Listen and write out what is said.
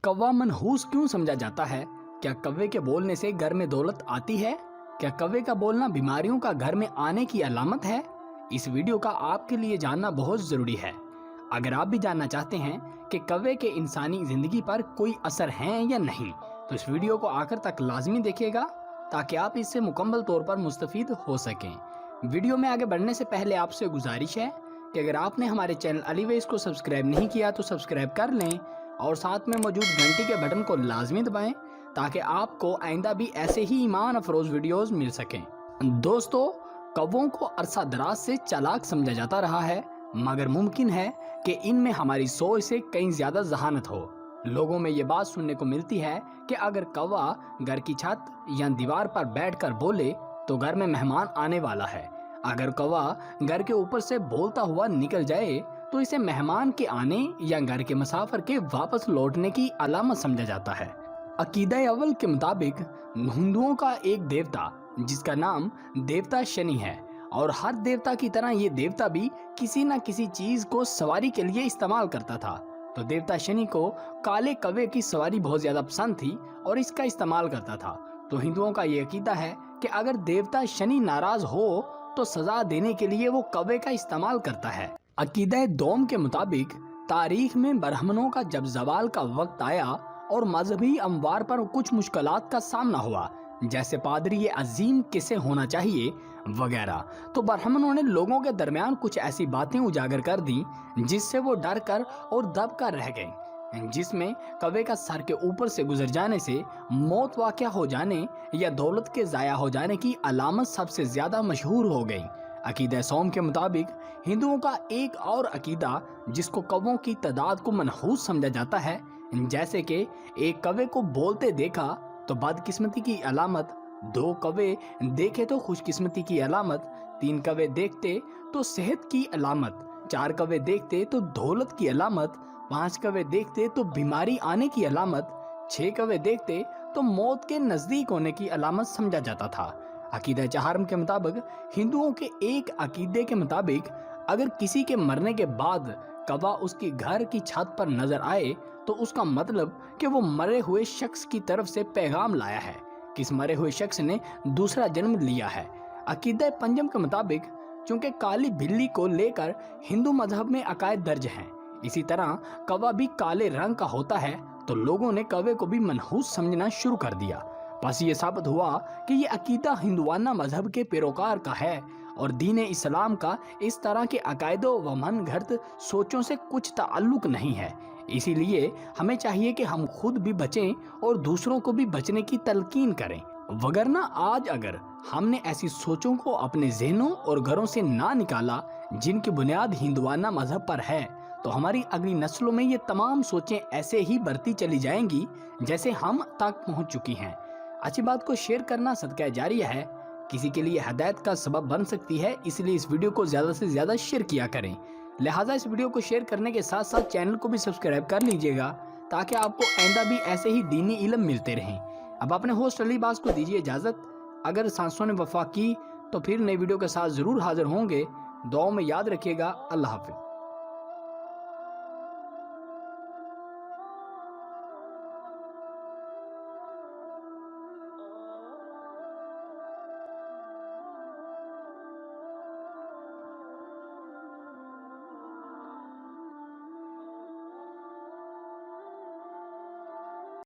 कौवा मनहूस क्यों समझा जाता है? क्या कौवे के बोलने से घर में दौलत आती है? क्या कौवे का बोलना बीमारियों का घर में आने की अलामत है? इस वीडियो का आपके लिए जानना बहुत जरूरी है। अगर आप भी जानना चाहते हैं कि कौवे के इंसानी जिंदगी पर कोई असर है या नहीं, तो इस वीडियो को आखिर तक लाजमी देखिएगा ताकि आप इससे मुकम्मल तौर पर मुस्तफीद हो सकें। वीडियो में आगे बढ़ने से पहले आपसे गुजारिश है कि अगर आपने हमारे चैनल अलीवेज को सब्सक्राइब नहीं किया तो सब्सक्राइब कर लें और साथ में मौजूद घंटी के बटन को लाजमी दबाएं ताकि आपको आइंदा भी ऐसे ही ईमान अफरोज वीडियोस मिल सकें। दोस्तों, कौवों को अरसा दराज से चालाक समझा जाता रहा है, मगर मुमकिन है कि इनमें हमारी सोच से कहीं ज्यादा जहानत हो। लोगों में ये बात सुनने को मिलती है कि अगर कौवा घर की छत या दीवार पर बैठकर बोले तो घर में मेहमान आने वाला है। अगर कौवा घर के ऊपर से बोलता हुआ निकल जाए तो इसे मेहमान के आने या घर के मुसाफिर के वापस लौटने की अलामत समझा जाता है। अकीदा अव्वल के मुताबिक हिंदुओं का एक देवता जिसका नाम देवता शनि है, और हर देवता की तरह ये देवता भी किसी न किसी चीज को सवारी के लिए इस्तेमाल करता था। तो देवता शनि को काले कौवे की सवारी बहुत ज्यादा पसंद थी और इसका इस्तेमाल करता था। तो हिंदुओं का ये अकीदा है कि अगर देवता शनि नाराज हो तो सजा देने के लिए वो कौवे का इस्तेमाल करता है। अकीदा दोम के मुताबिक तारीख में ब्राह्मणों का जब जवाल का वक्त आया और मजहबी अमवार पर कुछ मुश्किलात का सामना हुआ, जैसे पादरी अजीम किसे होना चाहिए वगैरह, तो ब्राह्मणों ने लोगों के दरमियान कुछ ऐसी बातें उजागर कर दी जिससे वो डर कर और दब कर रह गए, जिसमें कौवे का सर के ऊपर से गुजर जाने से मौत वाक़या हो जाने या दौलत के ज़ाया हो जाने की अलामत सबसे ज्यादा मशहूर हो गई। अकीदा सोम के मुताबिक हिंदुओं का एक और अकीदा जिसको कौवों की तादाद को मनहूस समझा जाता है, जैसे कि एक कौवे को बोलते देखा तो बदकिस्मती की अलामत, 2 कौवे देखे तो खुशकिस्मती की अलामत, 3 कौवे देखते तो सेहत की अलामत, 4 कौवे देखते तो दौलत की अलामत, 5 कौवे देखते तो बीमारी आने की अलामत, 6 कौवे देखते तो मौत के नजदीक होने की अलामत समझा जाता था। अकीदा चहारम के मुताबिक हिंदुओं के एक अकीदे के मुताबिक अगर किसी के मरने के बाद कौवा उसकी घर की छत पर नजर आए तो उसका मतलब कि वो मरे हुए शख्स की तरफ से पैगाम लाया है कि इस मरे हुए शख्स ने दूसरा जन्म लिया है। अकीदा पंजम के मुताबिक चूंकि काली बिल्ली को लेकर हिंदू मजहब में अकायद दर्ज हैं, इसी तरह कौवा भी काले रंग का होता है, तो लोगों ने कौवे को भी मनहूस समझना शुरू कर दिया। बस ये साबित हुआ कि ये अकीदा हिंदुआना मजहब के पैरोकार का है और दीन इस्लाम का इस तरह के अकायदों व मनगढ़ंत सोचों से कुछ ताल्लुक नहीं है। इसीलिए हमें चाहिए कि हम खुद भी बचें और दूसरों को भी बचने की तलकीन करें, वगरना आज अगर हमने ऐसी सोचों को अपने ज़हनों और घरों से ना निकाला जिनकी बुनियाद हिंदुआना मजहब पर है, तो हमारी अगली नस्लों में ये तमाम सोचें ऐसे ही बढ़ती चली जाएंगी जैसे हम तक पहुंच चुकी हैं। अच्छी बात को शेयर करना सदका जारिया है, किसी के लिए हिदायत का सबब बन सकती है, इसलिए इस वीडियो को ज़्यादा से ज़्यादा शेयर किया करें। लिहाजा इस वीडियो को शेयर करने के साथ साथ चैनल को भी सब्सक्राइब कर लीजिएगा ताकि आपको आइंदा भी ऐसे ही दीनी इल्म मिलते रहें। अब अपने होस्ट अली बास को दीजिए इजाज़त। अगर सांसों ने वफा की तो फिर नई वीडियो के साथ ज़रूर हाजिर होंगे। दुआओं में याद रखिएगा। अल्लाह हाफिज़।